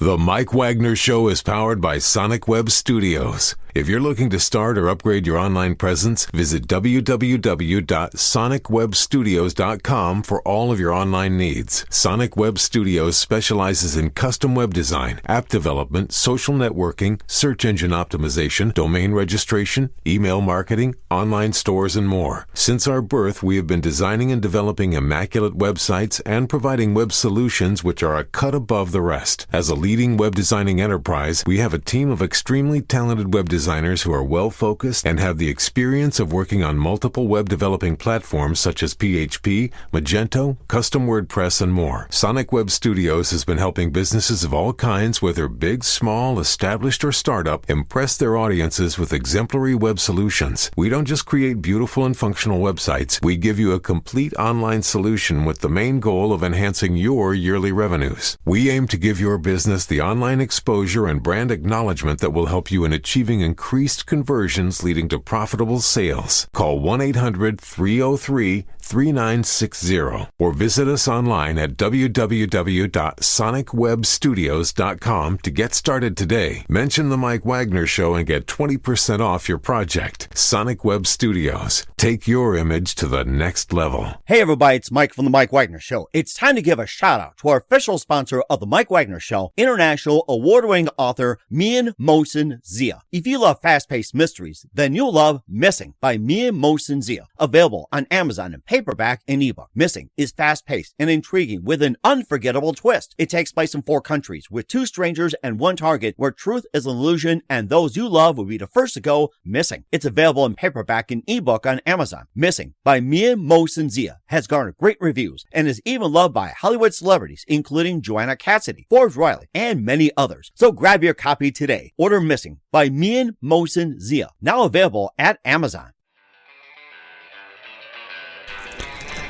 The Mike Wagner Show is powered by Sonic Web Studios. If you're looking to start or upgrade your online presence, visit www.sonicwebstudios.com for all of your online needs. Sonic Web Studios specializes in custom web design, app development, social networking, search engine optimization, domain registration, email marketing, online stores, and more. Since our birth, we have been designing and developing immaculate websites and providing web solutions which are a cut above the rest. As a leading web designing enterprise, we have a team of extremely talented web designers who are well-focused and have the experience of working on multiple web developing platforms such as PHP, Magento, custom WordPress, and more. Sonic Web Studios has been helping businesses of all kinds, whether big, small, established, or startup, impress their audiences with exemplary web solutions. We don't just create beautiful and functional websites. We give you a complete online solution with the main goal of enhancing your yearly revenues. We aim to give your business the online exposure and brand acknowledgement that will help you in achieving increased conversions leading to profitable sales. Call 1-800-303-3960 or visit us online at www.sonicwebstudios.com to get started today. Mention the Mike Wagner Show and get 20% off your project. Sonic Web Studios. Take your image to the next level. Hey everybody, it's Mike from the Mike Wagner Show. It's time to give a shout out to our official sponsor of the Mike Wagner Show, international award-winning author Mian Mohsen Zia. If you love fast-paced mysteries, then you'll love Missing by Mian Mohsen Zia. Available on Amazon in paperback and ebook. Missing is fast-paced and intriguing with an unforgettable twist. It takes place in 4 countries with 2 strangers and 1 target where truth is an illusion and those you love will be the first to go missing. It's available in paperback and ebook on Amazon. Missing by Mian Mohsen Zia has garnered great reviews and is even loved by Hollywood celebrities including Joanna Cassidy, Forbes Riley, and many others. So grab your copy today. Order Missing by Mian Mohsen Zia, now available at Amazon.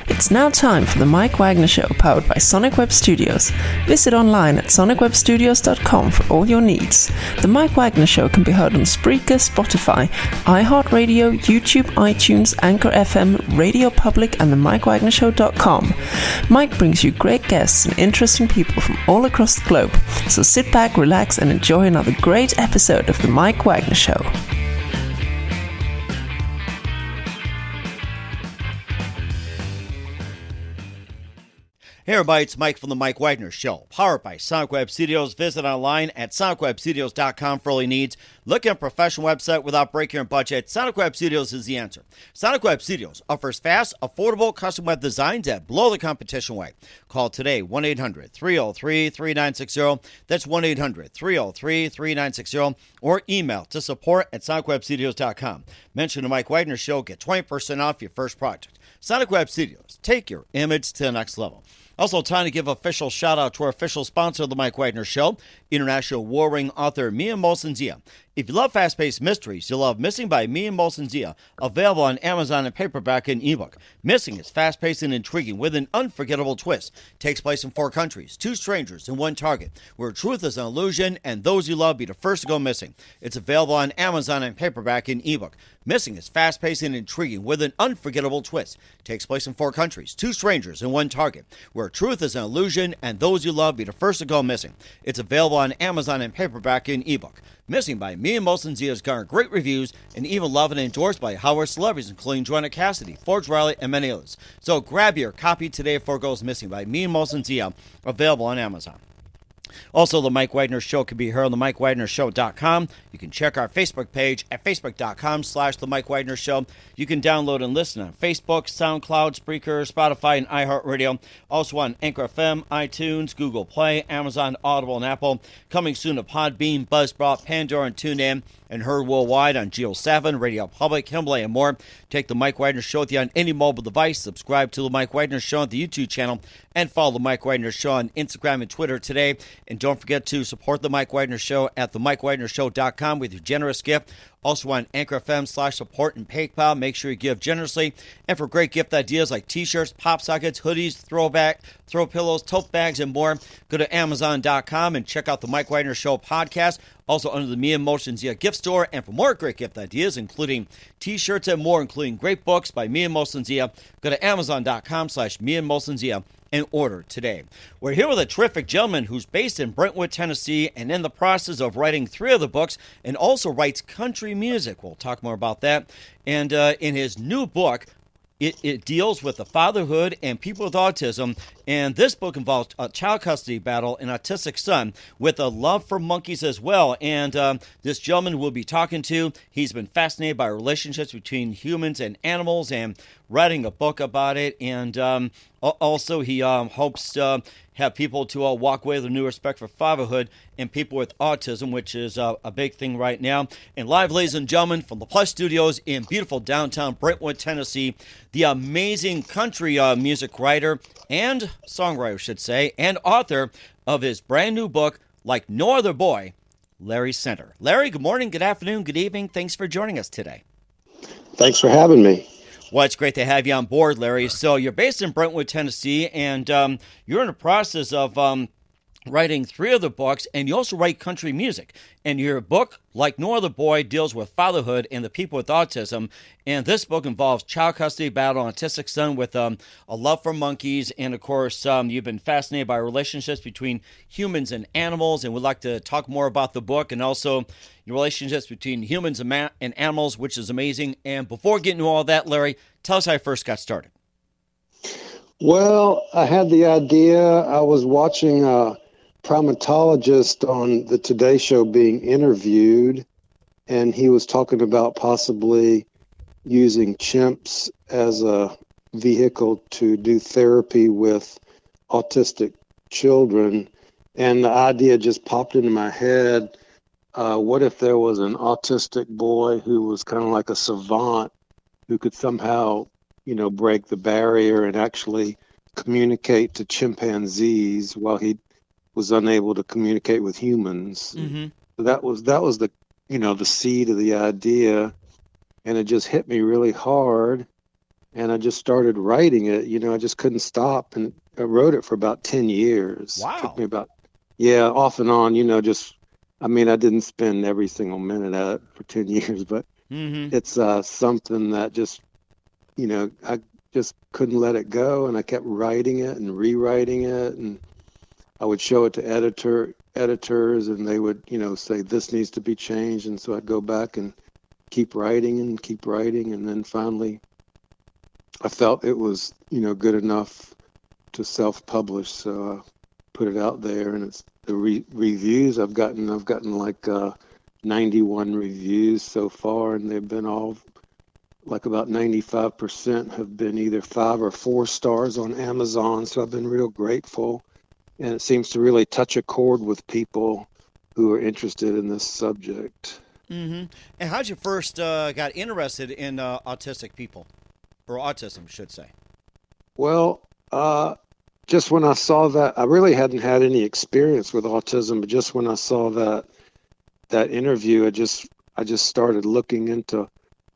It's now time for the Mike Wagner Show, powered by Sonic Web Studios. Visit online at sonicwebstudios.com for all your needs. The Mike Wagner Show can be heard on Spreaker, Spotify, iHeartradio, YouTube, iTunes, Anchor FM, Radio Public, and the MikeWagnerShow.com. Mike brings you great guests and interesting people from all across the globe. So sit back, relax, and enjoy another great episode of the Mike Wagner Show. Hey everybody, it's Mike from the Mike Wagner Show, powered by Sonic Web Studios. Visit online at sonicwebstudios.com for all your needs. Looking at a professional website without breaking your budget? Sonic Web Studios is the answer. Sonic Web Studios offers fast, affordable custom web designs that blow the competition away. Call today, 1-800-303-3960. That's 1-800-303-3960. Or email to support@sonicwebstudios.com. Mention the Mike Wagner Show, get 20% off your first project. Sonic Web Studios, take your image to the next level. Also, time to give official shout out to our official sponsor of the Mike Wagner Show, international award-winning author Mian Mohsen Zia. If you love fast-paced mysteries, you'll love Missing by Mian Mohsen Zia, available on Amazon in paperback and ebook. Missing is fast-paced and intriguing with an unforgettable twist. Takes place in 4 countries, 2 strangers and 1 target, where truth is an illusion and those you love be the first to go missing. It's available on Amazon in paperback and ebook. Missing is fast-paced and intriguing with an unforgettable twist. Takes place in 4 countries, 2 strangers and 1 target, where truth is an illusion and those you love be the first to go missing. It's available on Amazon in paperback and ebook. Missing by Mian Mohsen Zia has garnered great reviews and even loved and endorsed by Hollywood celebrities including Joanna Cassidy, Forbes Riley, and many others. So grab your copy today before it goes missing by Mian Mohsen Zia, available on Amazon. Also, the Mike Wagner Show can be heard on the MikeWagnerShow.com. You can check our Facebook page at Facebook.com/The Mike Wagner Show. You can download and listen on Facebook, SoundCloud, Spreaker, Spotify, and iHeartRadio. Also on Anchor FM, iTunes, Google Play, Amazon, Audible, and Apple. Coming soon to Podbean, Buzzsprout, Pandora, and TuneIn. And heard worldwide on Geo 7, Radio Public, Himalaya, and more. Take the Mike Wagner Show with you on any mobile device. Subscribe to the Mike Wagner Show on the YouTube channel. And follow the Mike Wagner Show on Instagram and Twitter today. And don't forget to support the Mike Wagner Show at themikewagnershow.com with your generous gift. Also on Anchor FM/support and PayPal. Make sure you give generously. And for great gift ideas like t-shirts, pop sockets, hoodies, throw pillows, tote bags, and more, go to Amazon.com and check out the Mike Wagner Show podcast. Also under the Mian Mohsen Zia gift store. And for more great gift ideas, including t-shirts and more, including great books by Mian Mohsen Zia, go to Amazon.com/Mian Mohsen Zia. and order today. We're here with a terrific gentleman who's based in Brentwood, Tennessee, and in the process of writing 3 other books, and also writes country music. We'll talk more about that. And in his new book, it deals with the fatherhood and people with autism, and this book involves a child custody battle, an autistic son, with a love for monkeys as well. And this gentleman we'll be talking to, he's been fascinated by relationships between humans and animals and writing a book about it. And also he hopes to have people to walk away with a new respect for fatherhood and people with autism, which is a big thing right now. And live, ladies and gentlemen, from the Plus Studios in beautiful downtown Brentwood, Tennessee, the amazing country music writer and songwriter, should say, and author of his brand new book, Like No Other Boy, LarryCenter. Larry, good morning, good afternoon, good evening. Thanks for joining us today. Thanks for having me. Well, it's great to have you on board, Larry. So you're based in Brentwood, Tennessee, and you're in the process of writing 3 other books, and you also write country music. And your book, Like No Other Boy, deals with fatherhood and the people with autism. And this book involves child custody battle, an autistic son with a love for monkeys. And, of course, you've been fascinated by relationships between humans and animals, and would like to talk more about the book and also your relationships between humans and animals, which is amazing. And before getting to all that, Larry, tell us how you first got started. Well, I had the idea. I was watching a primatologist on the Today Show being interviewed, and he was talking about possibly using chimps as a vehicle to do therapy with autistic children. And the idea just popped into my head. What if there was an autistic boy who was kind of like a savant who could somehow, break the barrier and actually communicate to chimpanzees while he was unable to communicate with humans. Mm-hmm. So that was the the seed of the idea, and it just hit me really hard, and I just started writing it. I just couldn't stop, and I wrote it for about 10 years. Wow. It took me about off and on. I didn't spend every single minute at it for 10 years, but Mm-hmm. it's something that just I just couldn't let it go, and I kept writing it and rewriting it, and I would show it to editors, and they would, say this needs to be changed. And so I'd go back and keep writing. And then finally I felt it was, good enough to self-publish. So I put it out there, and it's the reviews I've gotten like 91 reviews so far, and they've been all like about 95% have been either 5 or 4 stars on Amazon. So I've been real grateful. And it seems to really touch a chord with people who are interested in this subject. Mm-hmm. And how'd you first got interested in autistic people, or autism, should say? Well, just when I saw that, I really hadn't had any experience with autism, but just when I saw that interview, I just started looking into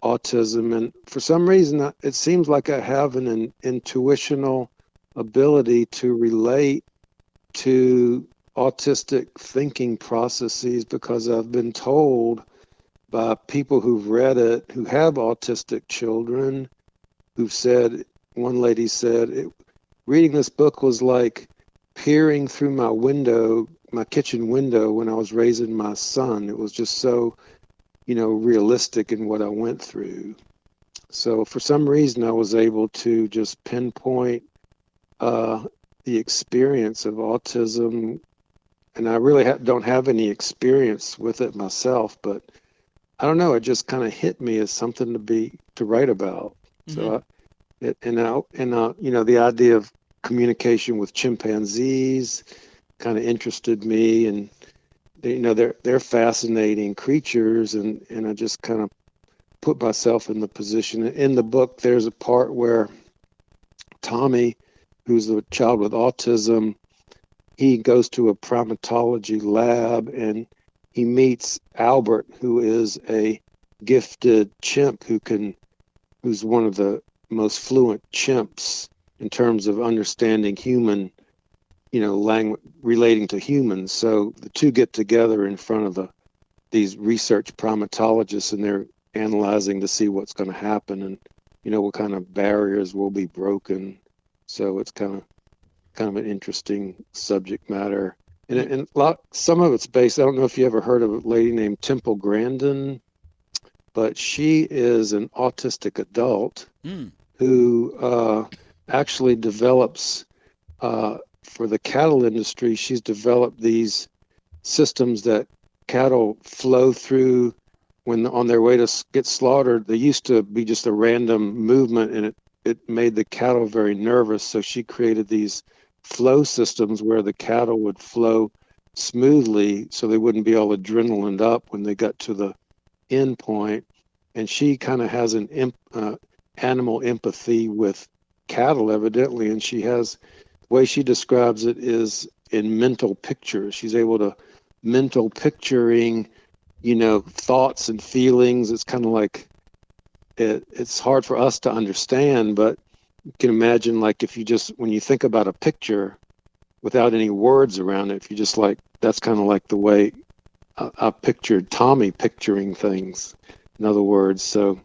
autism, and for some reason, it seems like I have an intuitional ability to relate to autistic thinking processes, because I've been told by people who've read it, who have autistic children, who've said, one lady said, reading this book was like peering through my kitchen window when I was raising my son. It was just so, realistic in what I went through. So for some reason, I was able to just pinpoint the experience of autism, and I really don't have any experience with it myself, but I don't know, it just kind of hit me as something to write about. Mm-hmm. So the idea of communication with chimpanzees kind of interested me, and they're fascinating creatures, and I just kind of put myself in the position. In the book, there's a part where Tommy, who's a child with autism, he goes to a primatology lab, and he meets Albert, who is a gifted chimp who's one of the most fluent chimps in terms of understanding human, language relating to humans. So the two get together in front of these research primatologists, and they're analyzing to see what's going to happen and, what kind of barriers will be broken. So it's kind kind of an interesting subject matter. And some of it's based, I don't know if you ever heard of a lady named Temple Grandin, but she is an autistic adult who actually develops, for the cattle industry, she's developed these systems that cattle flow through when on their way to get slaughtered. They used to be just a random movement, and it made the cattle very nervous. So she created these flow systems where the cattle would flow smoothly so they wouldn't be all adrenalined up when they got to the end point. And she kind of has an animal empathy with cattle, evidently, and she has, the way she describes it is in mental pictures. She's able to mental picturing, thoughts and feelings. It's kind of like it's hard for us to understand, but you can imagine, like, if you just, when you think about a picture without any words around it, if you just like, that's kind of like the way I pictured Tommy picturing things, in other words. So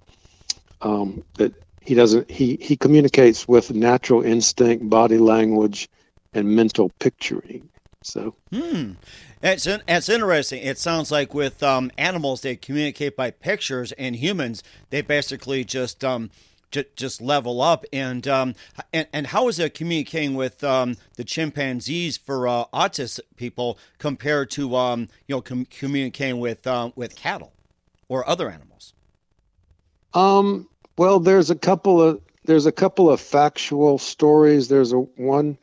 that he communicates with natural instinct, body language, and mental picturing. So It's interesting. It sounds like with animals, they communicate by pictures, and humans, they basically just level up. And how is it communicating with the chimpanzees for autistic people compared to communicating with cattle or other animals? Well, there's a couple of factual stories. There's one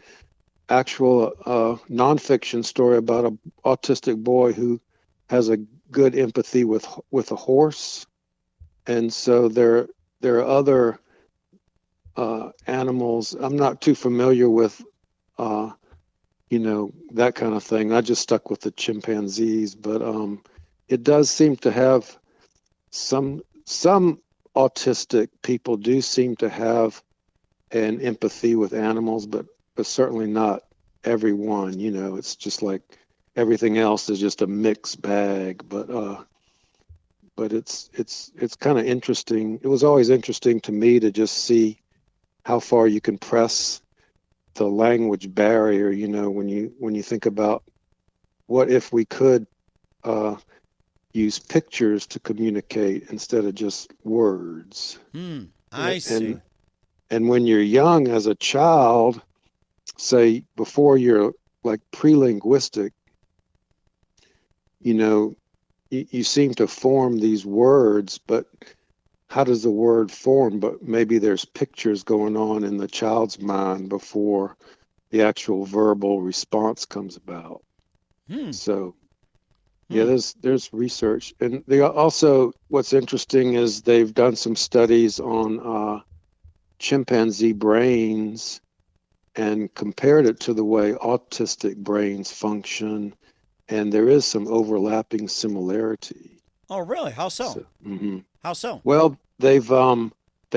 actual nonfiction story about an autistic boy who has a good empathy with a horse, and so there are other animals. I'm not too familiar with that kind of thing. I just stuck with the chimpanzees, but it does seem to have some autistic people do seem to have an empathy with animals, but certainly not everyone. It's just like everything else is just a mixed bag. But it's kind of interesting. It was always interesting to me to just see how far you can press the language barrier. When you think about what if we could use pictures to communicate instead of just words. I see. And when you're young as a child, say before you're like pre-linguistic, you seem to form these words, but how does the word form? But maybe there's pictures going on in the child's mind before the actual verbal response comes about. So yeah, there's research, and they also, what's interesting is they've done some studies on chimpanzee brains and compared it to the way autistic brains function, and there is some overlapping similarity. Oh, really? How so? How so? Well, they've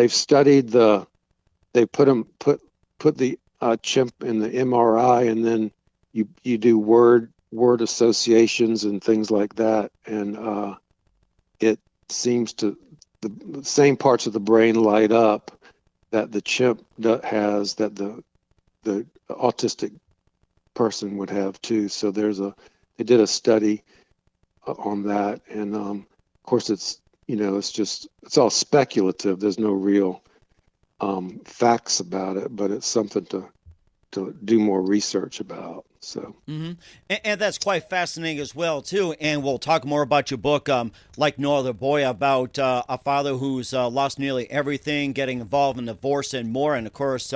studied they put the chimp in the MRI, and then you do word associations and things like that, and it seems to the same parts of the brain light up that the chimp has that the autistic person would have too. So they did a study on that, and of course it's it's all speculative. There's no real facts about it, but it's something to do more research about. So, and that's quite fascinating as well too. And we'll talk more about your book, Like No Other Boy, about a father who's lost nearly everything, getting involved in divorce and more, and of course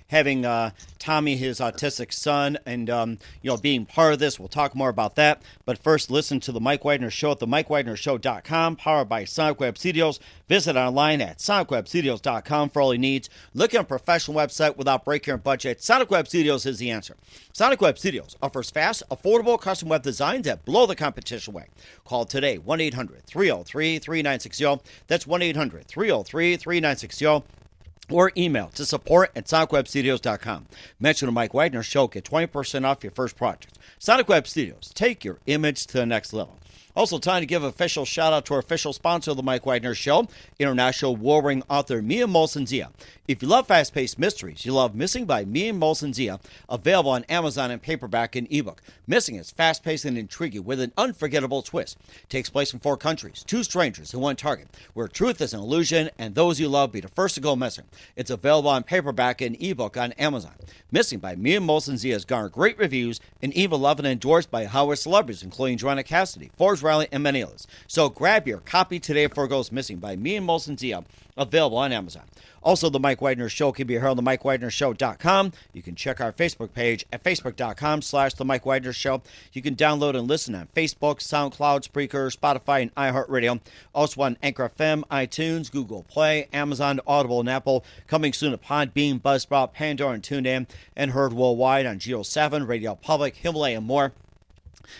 having Tommy, his autistic son, and being part of this. We'll talk more about that. But first, listen to the Mike Wagner Show at themikewagnershow.com, powered by Sonic Web Studios. Visit online at sonicwebstudios.com for all your needs. Looking at a professional website without breaking your budget? Sonic Web Studios is the answer. Sonic Web Studios offers fast, affordable custom web designs that blow the competition away. Call today, 1-800-303-3960. That's 1-800-303-3960. or email to support@sonicwebstudios.com. Mention the Mike Wagner Show, get 20% off your first project. Sonic Web Studios, take your image to the next level. Also, time to give an official shout out to our official sponsor of the Mike Wagner Show, international warring author Mia Molson-Zia. If you love fast-paced mysteries, you love Missing by Mia Molson-Zia, available on Amazon in paperback and ebook. Missing is fast-paced and intriguing with an unforgettable twist. Takes place in 4 countries, 2 strangers and 1 target, where truth is an illusion and those you love be the first to go missing. It's available on paperback and ebook on Amazon. Missing by Mia Molson-Zia has garnered great reviews and even loved and endorsed by Hollywood celebrities, including Joanna Cassidy, Forbes Riley, and many others. So grab your copy today before it goes missing by Mia Molson-Zia, available on Amazon. Also, the Mike Wagner Show can be heard on the MikeWagnerShow.com. You can check our Facebook page at Facebook.com/The Mike Wagner Show. You can download and listen on Facebook, SoundCloud, Spreaker, Spotify, and iHeartRadio. Also on Anchor FM, iTunes, Google Play, Amazon, Audible, and Apple. Coming soon to Podbean, Buzzsprout, Pandora, and TuneIn. And heard worldwide on Geo 7, Radio Public, Himalaya, and more.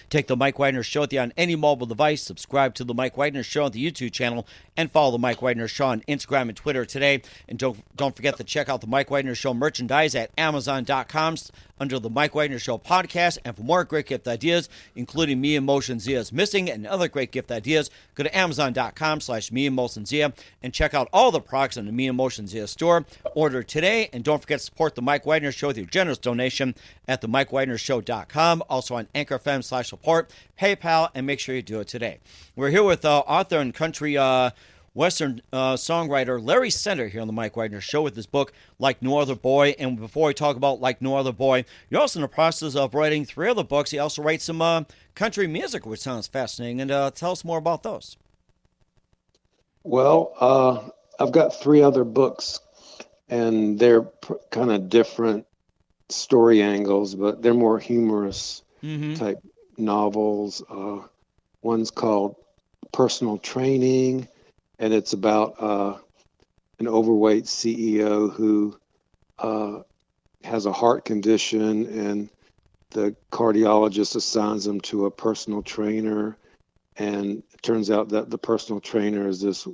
Take the Mike Wagner Show with you on any mobile device. Subscribe to the Mike Wagner Show on the YouTube channel and follow the Mike Wagner Show on Instagram and Twitter today. And don't forget to check out the Mike Wagner Show merchandise at Amazon.com under the Mike Wagner Show podcast. And for more great gift ideas, including Mia Molson-Zia's Missing and other great gift ideas, go to Amazon.com/Mia Molson-Zia and check out all the products in the Mia Molson-Zia store. Order today, and don't forget to support the Mike Wagner Show with your generous donation at the MikeWagnerShow.com. Also on anchorfm/support, PayPal, and make sure you do it today. We're here with author and country Western songwriter Larry Center here on the Mike Wagner Show with his book, Like No Other Boy. And before we talk about Like No Other Boy, you're also in the process of writing 3 other books. You also write some country music, which sounds fascinating. And tell us more about those. Well, I've got 3 other books, and they're kind of different story angles, but they're more humorous type novels. One's called Personal Training, and it's about an overweight CEO who has a heart condition, and the cardiologist assigns him to a personal trainer. And it turns out that the personal trainer is this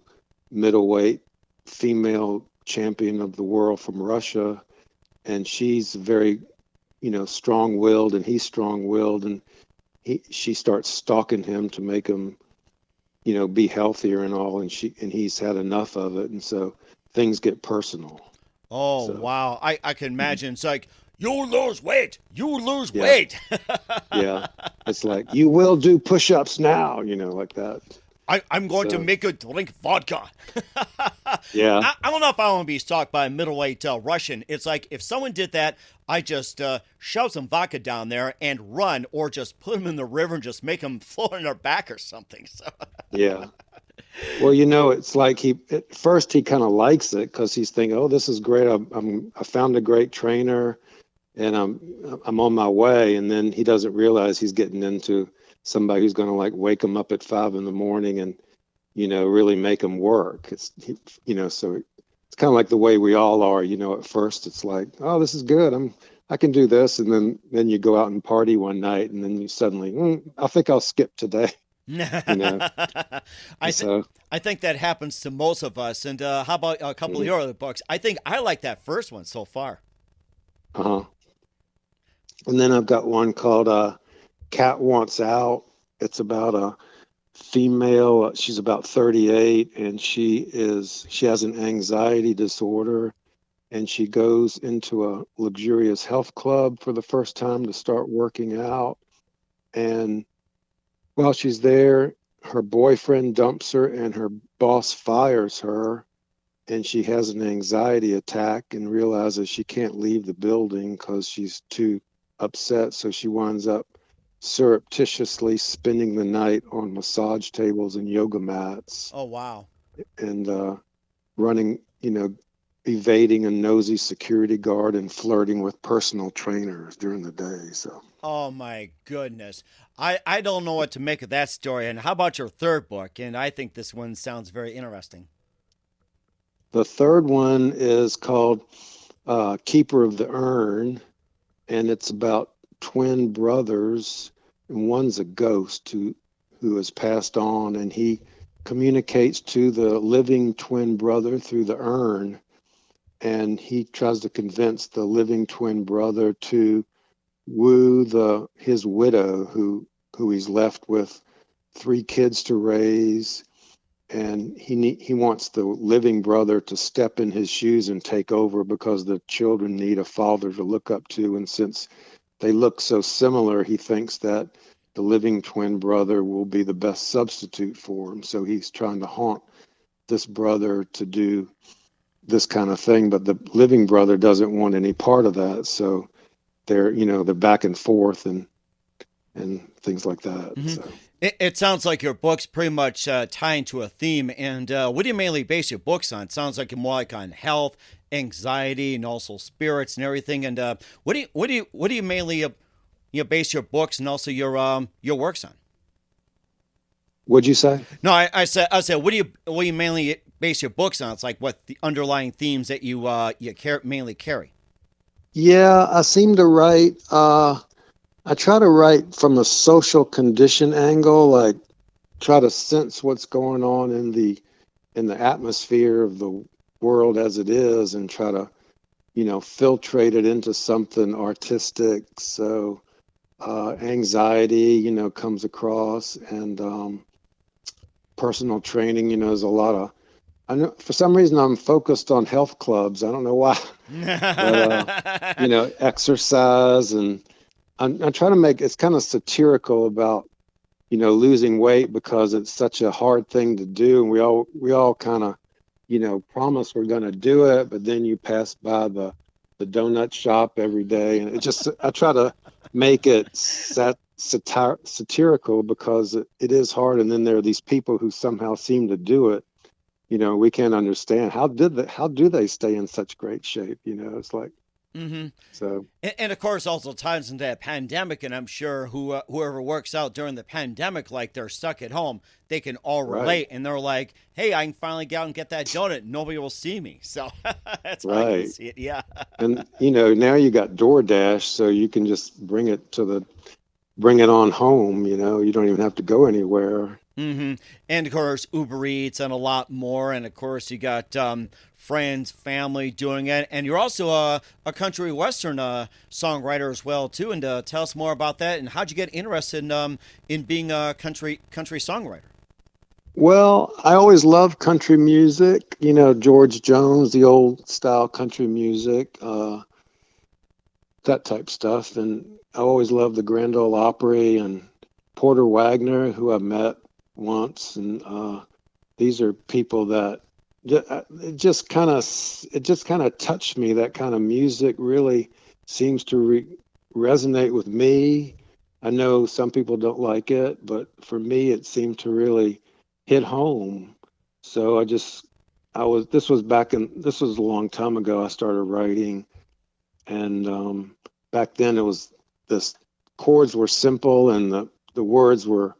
middleweight female champion of the world from Russia. And she's very, strong-willed, and he's strong-willed. And she starts stalking him to make him, be healthier and all. And he's had enough of it. And so things get personal. Oh, wow. I can imagine. It's like, you lose weight. You lose weight. Yeah. It's like, you will do push-ups now, like that. I'm going to make you drink vodka. Yeah. I don't know if I want to be stalked by a middleweight Russian. It's like, if someone did that, I just shove some vodka down there and run, or just put them in the river and just make them float on their back or something. So. Yeah. Well, it's like at first he kind of likes it because he's thinking, oh, this is great. I found a great trainer, and I'm on my way. And then he doesn't realize he's getting into somebody who's going to like wake him up at 5 a.m. and, really make him work. So it's kind of like the way we all are, at first it's like, oh, this is good. I can do this. And then you go out and party one night, and then you suddenly, I think I'll skip today. I think that happens to most of us. And how about a couple of your other books? I think I like that first one so far. And then I've got one called Cat Wants Out. It's about a female. She's about 38, and she has an anxiety disorder, and she goes into a luxurious health club for the first time to start working out. And while she's there, her boyfriend dumps her, and her boss fires her, and she has an anxiety attack and realizes she can't leave the building because she's too upset. So she winds up surreptitiously spending the night on massage tables and yoga mats. Oh, wow. And running, evading a nosy security guard and flirting with personal trainers during the day. So. Oh, my goodness. I don't know what to make of that story. And how about your third book? And I think this one sounds very interesting. The third one is called Keeper of the Urn, and it's about twin brothers, and one's a ghost who has passed on, and he communicates to the living twin brother through the urn. and he tries to convince the living twin brother to woo his widow, who he's left with 3 kids to raise, and he wants the living brother to step in his shoes and take over because the children need a father to look up to, and since they look so similar, he thinks that the living twin brother will be the best substitute for him. So he's trying to haunt this brother to do this kind of thing, but the living brother doesn't want any part of that. So they're back and forth and things like that. Mm-hmm. So it sounds like your books pretty much tie into a theme. And what do you mainly base your books on? It sounds like you're more like on health, anxiety, and also spirits and everything. And what do you mainly base your books and also your works on? What'd you say? No, I said what do you mainly base your books on? It's like what the underlying themes that you mainly carry. Yeah, I seem to write. I try to write from a social condition angle, like try to sense what's going on in the atmosphere of the world as it is, and try to filtrate it into something artistic. So anxiety, comes across, and personal training, there's a lot of, I know for some reason I'm focused on health clubs. I don't know why, but, exercise, and I'm trying to make, it's kind of satirical about, losing weight because it's such a hard thing to do. And we all kind of, promise we're going to do it, but then you pass by the donut shop every day. And I try to make it satirical because it is hard. And then there are these people who somehow seem to do it. We can't understand how do they stay in such great shape? It's like, mm-hmm. So, and of course also ties into that pandemic, and I'm sure whoever works out during the pandemic, like they're stuck at home, they can all relate, right. And they're like, hey, I can finally get out and get that donut. Nobody will see me. So that's how I can see it. Yeah. And now you got DoorDash, so you can just bring it on home. You don't even have to go anywhere. Mm-hmm. And of course Uber Eats and a lot more, and of course you got friends, family doing it, and you're also a country western songwriter as well too. And tell us more about that, and how'd you get interested in being a country songwriter? Well, I always loved country music, George Jones, the old style country music, that type stuff, and I always loved the Grand Ole Opry and Porter Wagner, who I met once, and these are people that it just kind of touched me. That kind of music really seems to resonate with me. I know some people don't like it, but for me it seemed to really hit home. So this was a long time ago I started writing, and back then the chords were simple and the words were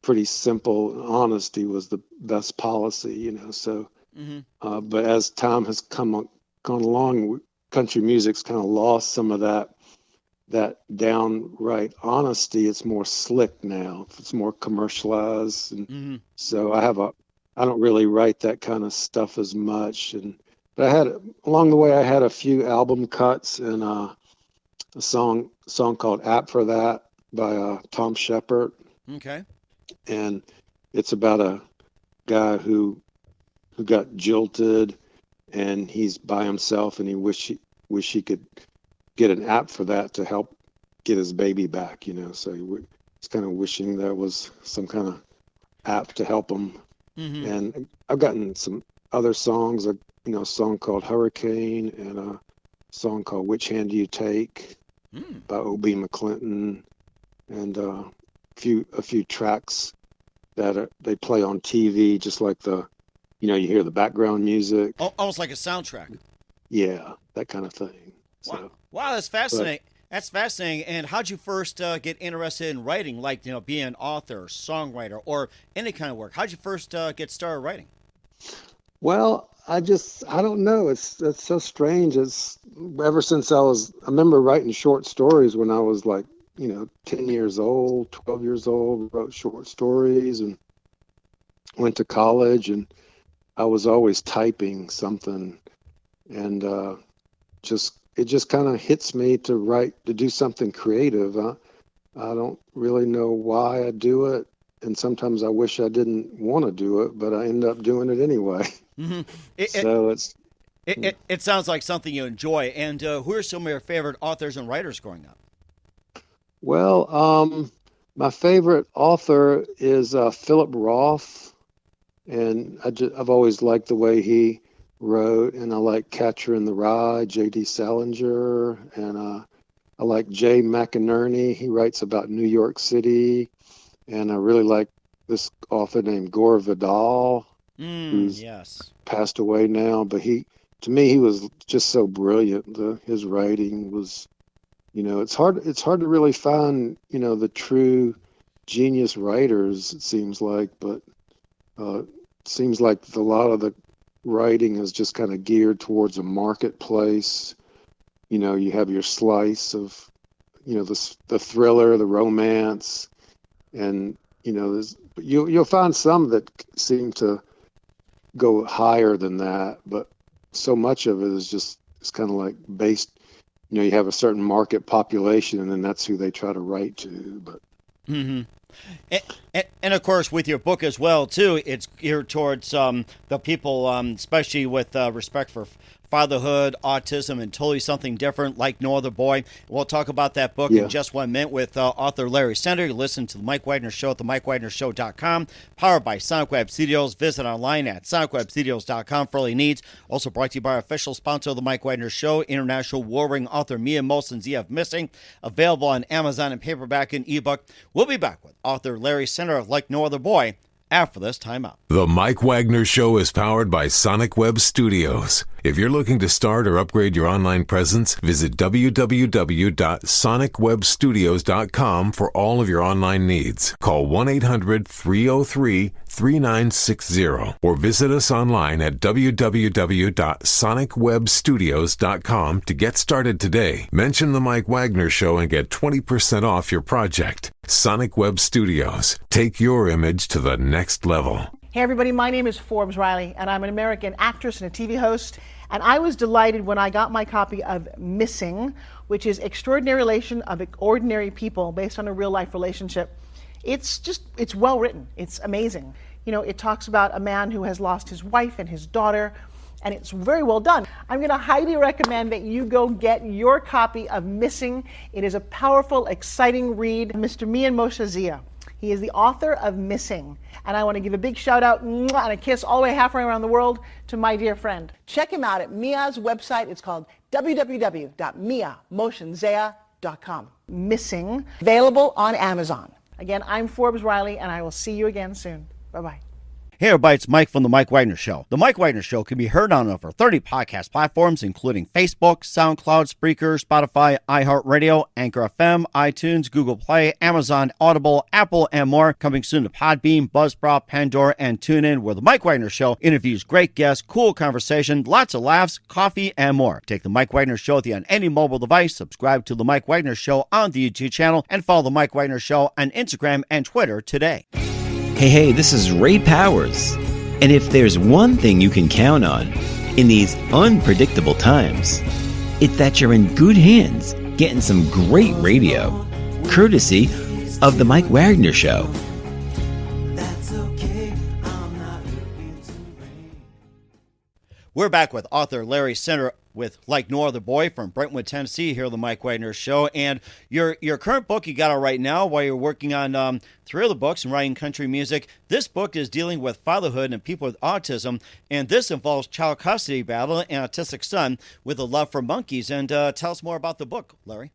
pretty simple. Honesty was the best policy, so mm-hmm. But as time has gone along, country music's kind of lost some of that downright honesty. It's more slick now. It's more commercialized, and mm-hmm. So I don't really write that kind of stuff as much. But along the way I had a few album cuts, and a song called "App for That" by Tom Shepard. Okay. And it's about a guy who got jilted, and he's by himself, and he wish he could get an app for that to help get his baby back. So he's kind of wishing there was some kind of app to help him. Mm-hmm. And I've gotten some other songs, a song called "Hurricane" and a song called "Which Hand Do You Take" by O.B. McClinton, and a few tracks that they play on TV, just like you hear the background music. Almost like a soundtrack. Yeah, that kind of thing. So, wow, that's fascinating. That's fascinating. And how'd you first get interested in writing, like, being an author, songwriter, or any kind of work? How'd you first get started writing? Well, I don't know. It's so strange. It's ever since I remember writing short stories when I was like, 10 years old, 12 years old, wrote short stories and went to college, and I was always typing something and it just kind of hits me to write, to do something creative. I don't really know why I do it, and sometimes I wish I didn't want to do it, but I end up doing it anyway. Mm-hmm. It sounds like something you enjoy. And who are some of your favorite authors and writers growing up? Well, my favorite author is Philip Roth, and I've always liked the way he wrote, and I like Catcher in the Rye, J.D. Salinger, and I like Jay McInerney. He writes about New York City, and I really like this author named Gore Vidal, who's passed away now, but to me, he was just so brilliant. His writing was, it's hard to really find, the true genius writers, it seems like, but it seems like a lot of the writing is just kind of geared towards a marketplace. You have your slice of, the thriller, the romance, and, you'll find some that seem to go higher than that, but so much of it is it's kind of like based, you have a certain market population, and then that's who they try to write to. But mm-hmm. And of course, with your book as well, too, it's geared towards the people, especially with respect for fatherhood, autism, and totally something different, like no other boy. We'll talk about that book in just 1 minute with author Larry Center. You listen to The Mike Wagner Show at themikewagnershow.com, powered by Sonic Web Studios. Visit online at sonicwebstudios.com for all your needs. Also brought to you by our official sponsor of The Mike Wagner Show, international war-ring author Mia Molson's E.F. Missing, available on Amazon in paperback and ebook. We'll be back with author Larry Center of Like No Other Boy after this timeout. The Mike Wagner Show is powered by Sonic Web Studios. If you're looking to start or upgrade your online presence, visit www.sonicwebstudios.com for all of your online needs. Call 1-800-303-3960 or visit us online at www.sonicwebstudios.com to get started today. Mention The Mike Wagner Show and get 20% off your project. Sonic Web Studios. Take your image to the next level. Hey everybody, my name is Forbes Riley, and I'm an American actress and a TV host. And I was delighted when I got my copy of Missing, which is Extraordinary Relation of Ordinary People based on a real life relationship. It's well written. It's amazing. It talks about a man who has lost his wife and his daughter, and it's very well done. I'm going to highly recommend that you go get your copy of Missing. It is a powerful, exciting read. Mr. Mian Moshe Zia. He is the author of Missing. And I want to give a big shout out and a kiss all the way halfway around the world to my dear friend. Check him out at Mia's website. It's called www.miamotionsea.com. Missing, available on Amazon. Again, I'm Forbes Riley, and I will see you again soon. Bye-bye. Hey everybody, it's Mike from The Mike Wagner Show. The Mike Wagner Show can be heard on over 30 podcast platforms, including Facebook, SoundCloud, Spreaker, Spotify, iHeartRadio, Anchor FM, iTunes, Google Play, Amazon, Audible, Apple, and more. Coming soon to Podbean, Buzzsprout, Pandora, and TuneIn, where The Mike Wagner Show interviews great guests, cool conversation, lots of laughs, coffee, and more. Take The Mike Wagner Show with you on any mobile device. Subscribe to The Mike Wagner Show on the YouTube channel, and follow The Mike Wagner Show on Instagram and Twitter today. Hey, this is Ray Powers. And if there's one thing you can count on in these unpredictable times, it's that you're in good hands getting some great radio, courtesy of The Mike Wagner Show. We're back with author Larry Center with Like No Other Boy from Brentwood, Tennessee, here on The Mike Wagner Show. And your current book you got out right now while you're working on 3 other books and writing country music. This book is dealing with fatherhood and people with autism, and this involves child custody battle and autistic son with a love for monkeys. And tell us more about the book, Larry.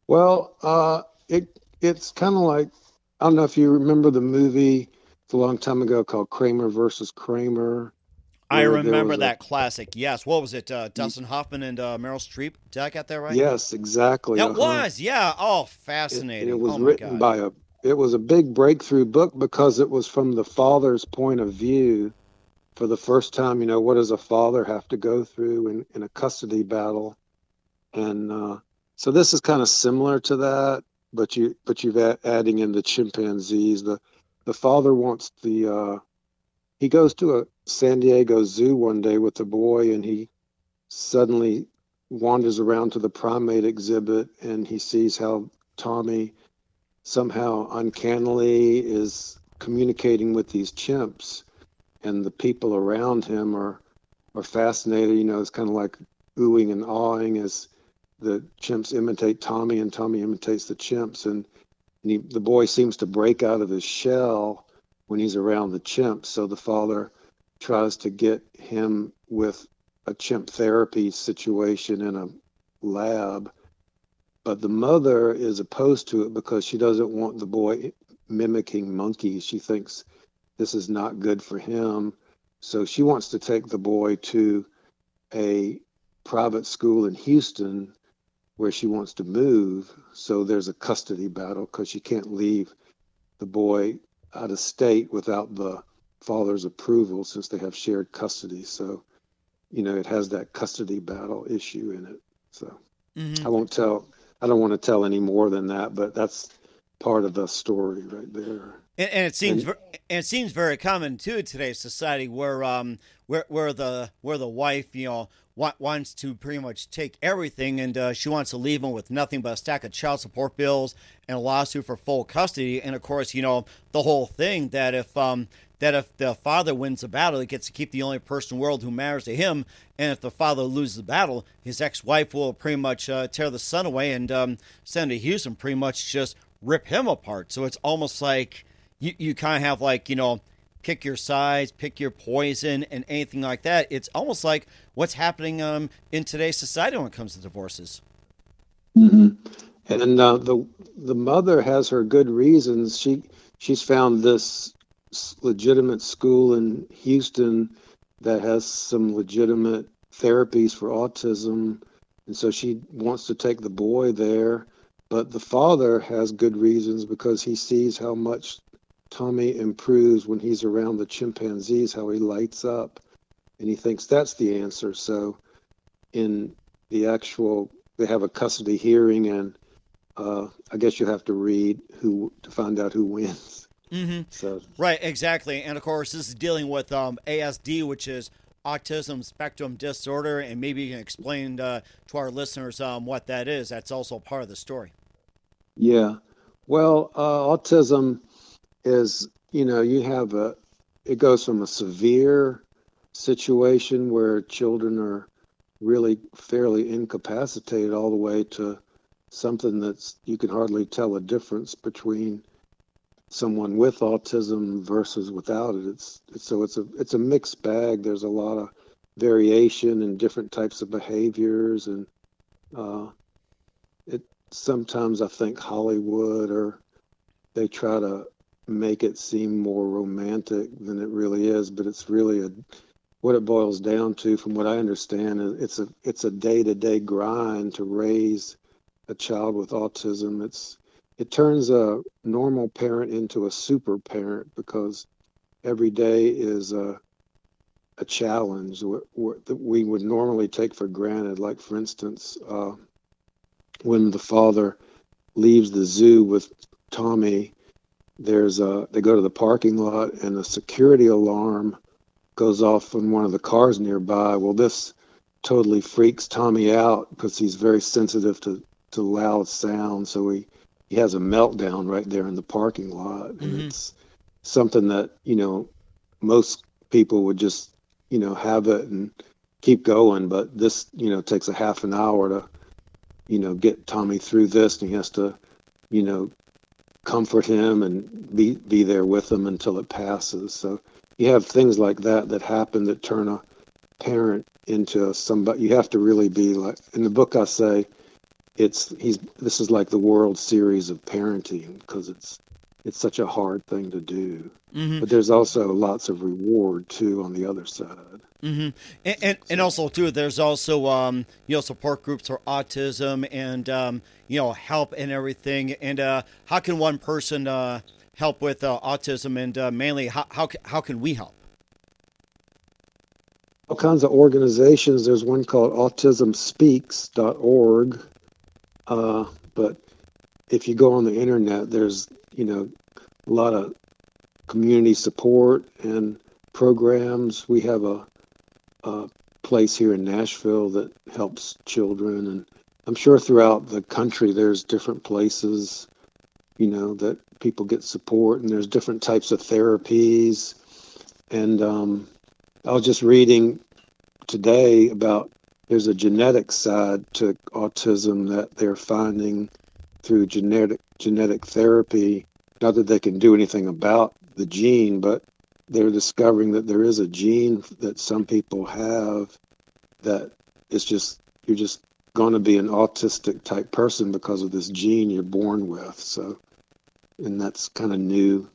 Well, it's kind of like, I don't know if you remember the movie a long time ago called Kramer versus Kramer. I remember that classic. Yes. What was it? Dustin Hoffman and Meryl Streep. Did I get that right? Yes, exactly. It was. Yeah. Oh, fascinating. It was written by it was a big breakthrough book because it was from the father's point of view for the first time. What does a father have to go through in a custody battle? And so this is kind of similar to that, but you're adding in the chimpanzees. The father wants he goes to a San Diego zoo one day with the boy, and he suddenly wanders around to the primate exhibit, and he sees how Tommy somehow uncannily is communicating with these chimps, and the people around him are fascinated. It's kind of like oohing and awing as the chimps imitate Tommy and Tommy imitates the chimps, and the boy seems to break out of his shell when he's around the chimps. So the father tries to get him with a chimp therapy situation in a lab, but the mother is opposed to it because she doesn't want the boy mimicking monkeys. She thinks this is not good for him. So she wants to take the boy to a private school in Houston where she wants to move. So there's a custody battle because she can't leave the boy out of state without the father's approval, since they have shared custody. So, it has that custody battle issue in it. So I don't want to tell any more than that, but that's part of the story right there. And it seems very common too in today's society, where the wife wants to pretty much take everything, and she wants to leave him with nothing but a stack of child support bills and a lawsuit for full custody. And of course, the whole thing that if the father wins the battle, he gets to keep the only person in the world who matters to him. And if the father loses the battle, his ex-wife will pretty much tear the son away and send to Houston, pretty much just rip him apart. So it's almost like you kind of have like, pick your sides, pick your poison, and anything like that. It's almost like what's happening in today's society when it comes to divorces. Mm-hmm. And the mother has her good reasons. She's found this legitimate school in Houston that has some legitimate therapies for autism, and so she wants to take the boy there. But the father has good reasons because he sees how much Tommy improves when he's around the chimpanzees, how he lights up, and he thinks that's the answer. So in they have a custody hearing, and I guess you have to read to find out who wins. Mm-hmm. So right, exactly. And of course, this is dealing with ASD, which is autism spectrum disorder, and maybe you can explain to our listeners what that is. That's also part of the story. Yeah, well, autism is, it goes from a severe situation where children are really fairly incapacitated all the way to something that's, you can hardly tell a difference between someone with autism versus without it. It's a mixed bag. There's a lot of variation in different types of behaviors, and sometimes I think Hollywood, or they try to make it seem more romantic than it really is, but it's really what it boils down to, from what I understand, is it's a day-to-day grind to raise a child with autism. It turns a normal parent into a super parent because every day is a challenge that we would normally take for granted. Like, for instance, when the father leaves the zoo with Tommy, they go to the parking lot and a security alarm goes off in one of the cars nearby. Well, this totally freaks Tommy out because he's very sensitive to loud sound. So he has a meltdown right there in the parking lot. And Mm-hmm. it's something that, most people would just, have it and keep going. But this, takes a half an hour to, get Tommy through this. And he has to, comfort him and be there with him until it passes. So you have things like that happen that turn a parent into somebody. You have to really be like, in the book I say, this is like the World Series of parenting, because it's such a hard thing to do. Mm-hmm. But there's also lots of reward too on the other side. Mm-hmm. And also too, there's also support groups for autism and help and everything. And how can one person help with autism, and mainly how can we help? All kinds of organizations. There's one called autismspeaks.org. But if you go on the internet, there's, a lot of community support and programs. We have a place here in Nashville that helps children, and I'm sure throughout the country there's different places, that people get support, and there's different types of therapies. And I was just reading today about there's a genetic side to autism that they're finding through genetic therapy. Not that they can do anything about the gene, but they're discovering that there is a gene that some people have that you're just going to be an autistic type person because of this gene you're born with. So, and that's kind of new,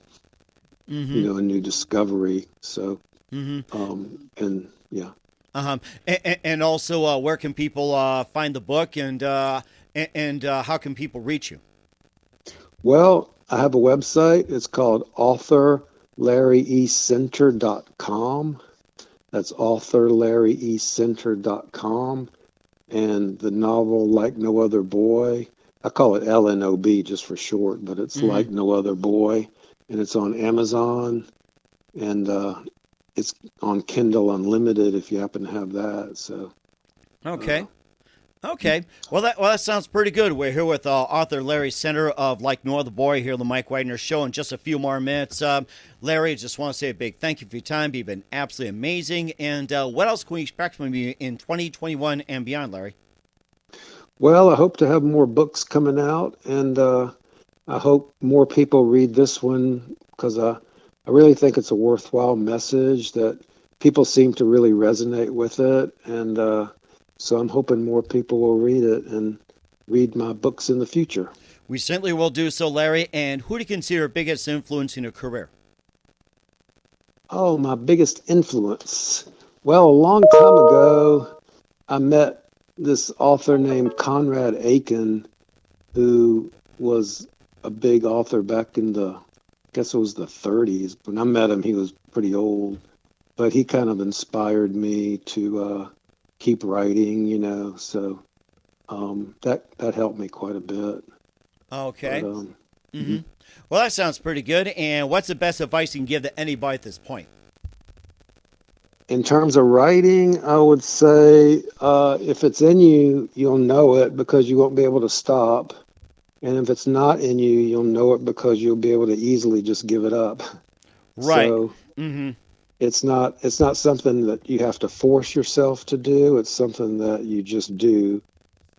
a new discovery. So, and yeah. And also, where can people find the book, and how can people reach you? Well, I have a website. It's called authorlarrycenter.com. That's authorlarrycenter.com. And the novel Like No Other Boy, I call it LNOB just for short, but it's Like No Other Boy. And it's on Amazon. And it's on Kindle Unlimited if you happen to have that. So. Okay. Well, that sounds pretty good. We're here with author Larry Center of Like No Other Boy here on the Mike Wagner Show in just a few more minutes. Larry, I just want to say a big thank you for your time. You've been absolutely amazing. And what else can we expect from you in 2021 and beyond, Larry? Well, I hope to have more books coming out, and I hope more people read this one because I really think it's a worthwhile message that people seem to really resonate with it. And so I'm hoping more people will read it and read my books in the future. We certainly will do so, Larry. And who do you consider your biggest influence in your career? Oh, my biggest influence. Well, a long time ago, I met this author named Conrad Aiken, who was a big author back in I guess it was the 30s. When I met him, he was pretty old. But he kind of inspired me to keep writing, so that helped me quite a bit. Okay. But, Well, that sounds pretty good. And what's the best advice you can give to anybody at this point? In terms of writing, I would say if it's in you, you'll know it because you won't be able to stop. And if it's not in you, you'll know it because you'll be able to easily just give it up. Right. So, It's not something that you have to force yourself to do. It's something that you just do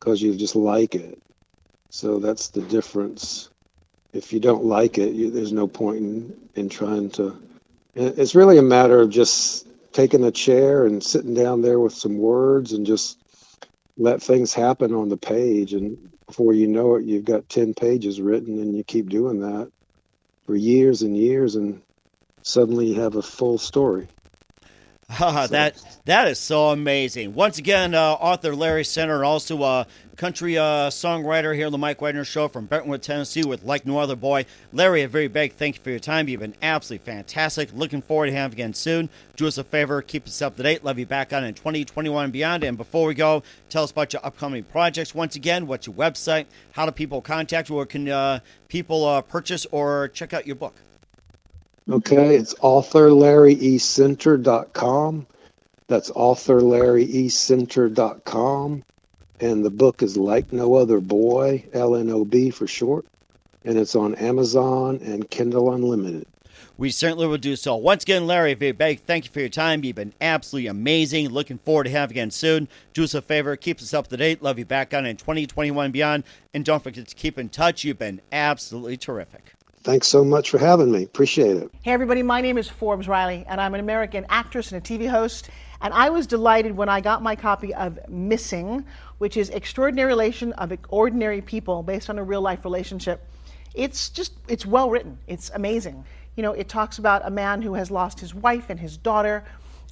because you just like it. So that's the difference. If you don't like it, there's no point in trying to. It's really a matter of just taking a chair and sitting down there with some words and just let things happen on the page. And before you know it, you've got 10 pages written, and you keep doing that for years and years, and suddenly you have a full story. That is so amazing. Once again, author Larry Center, and also a country songwriter here on the Mike Wagner Show from Brentwood, Tennessee with Like No Other Boy. Larry, a very big thank you for your time. You've been absolutely fantastic. Looking forward to having you again soon. Do us a favor, keep us up to date. Love you back on in 2021 and beyond. And before we go, tell us about your upcoming projects. Once again, what's your website? How do people contact you? Or can people purchase or check out your book? Okay, it's authorlarrycenter.com. That's authorlarrycenter.com. And the book is Like No Other Boy, LNOB for short. And it's on Amazon and Kindle Unlimited. We certainly will do so. Once again, Larry, very big thank you for your time. You've been absolutely amazing. Looking forward to having you again soon. Do us a favor, keep us up to date. Love you back on in 2021 and beyond. And don't forget to keep in touch. You've been absolutely terrific. Thanks so much for having me. Appreciate it. Hey everybody, my name is Forbes Riley, and I'm an American actress and a TV host. And I was delighted when I got my copy of Missing, which is Extraordinary Relation of Ordinary People based on a real life relationship. It's well written. It's amazing. It talks about a man who has lost his wife and his daughter,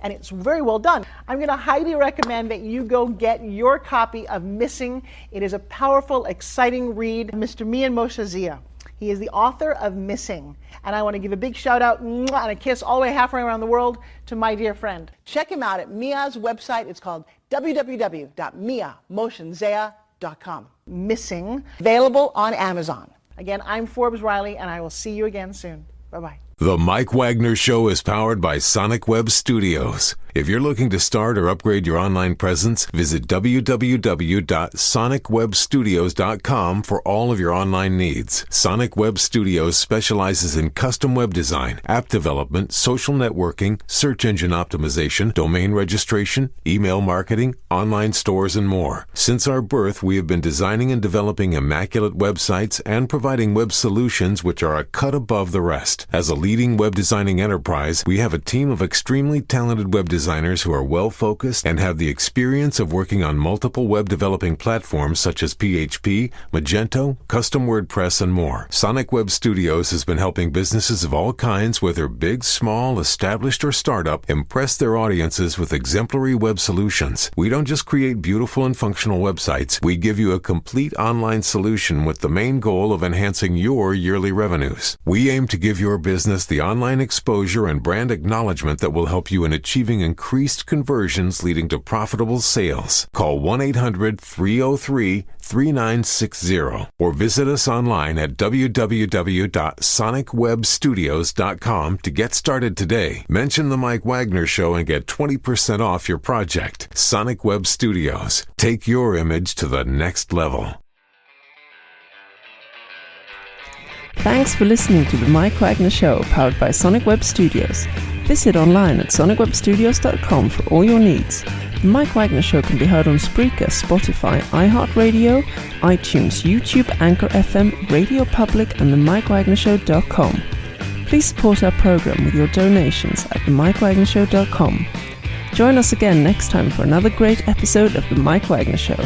and it's very well done. I'm going to highly recommend that you go get your copy of Missing. It is a powerful, exciting read. Mr. Mian Moshe Zia. He is the author of Missing. And I want to give a big shout out and a kiss all the way halfway around the world to my dear friend. Check him out at Mia's website. It's called www.miamoshenzea.com. Missing, available on Amazon. Again, I'm Forbes Riley, and I will see you again soon. Bye-bye. The Mike Wagner Show is powered by Sonic Web Studios. If you're looking to start or upgrade your online presence, visit www.sonicwebstudios.com for all of your online needs. Sonic Web Studios specializes in custom web design, app development, social networking, search engine optimization, domain registration, email marketing, online stores, and more. Since our birth, we have been designing and developing immaculate websites and providing web solutions which are a cut above the rest. As a leading web designing enterprise, we have a team of extremely talented web designers who are well-focused and have the experience of working on multiple web developing platforms such as PHP, Magento, Custom WordPress, and more. Sonic Web Studios has been helping businesses of all kinds, whether big, small, established, or startup, impress their audiences with exemplary web solutions. We don't just create beautiful and functional websites, we give you a complete online solution with the main goal of enhancing your yearly revenues. We aim to give your business the online exposure and brand acknowledgement that will help you in achieving increased conversions leading to profitable sales. Call 1-800-303-3960 or visit us online at www.sonicwebstudios.com to get started today. Mention the Mike Wagner Show and get 20% off your project. Sonic Web Studios. Take your image to the next level. Thanks for listening to the Mike Wagner Show, powered by Sonic Web Studios. Visit online at sonicwebstudios.com for all your needs. The Mike Wagner Show can be heard on Spreaker, Spotify, iHeartradio, iTunes, YouTube, Anchor FM, Radio Public, and themikewagnershow.com. Please support our program with your donations at themikewagnershow.com. Join us again next time for another great episode of The Mike Wagner Show.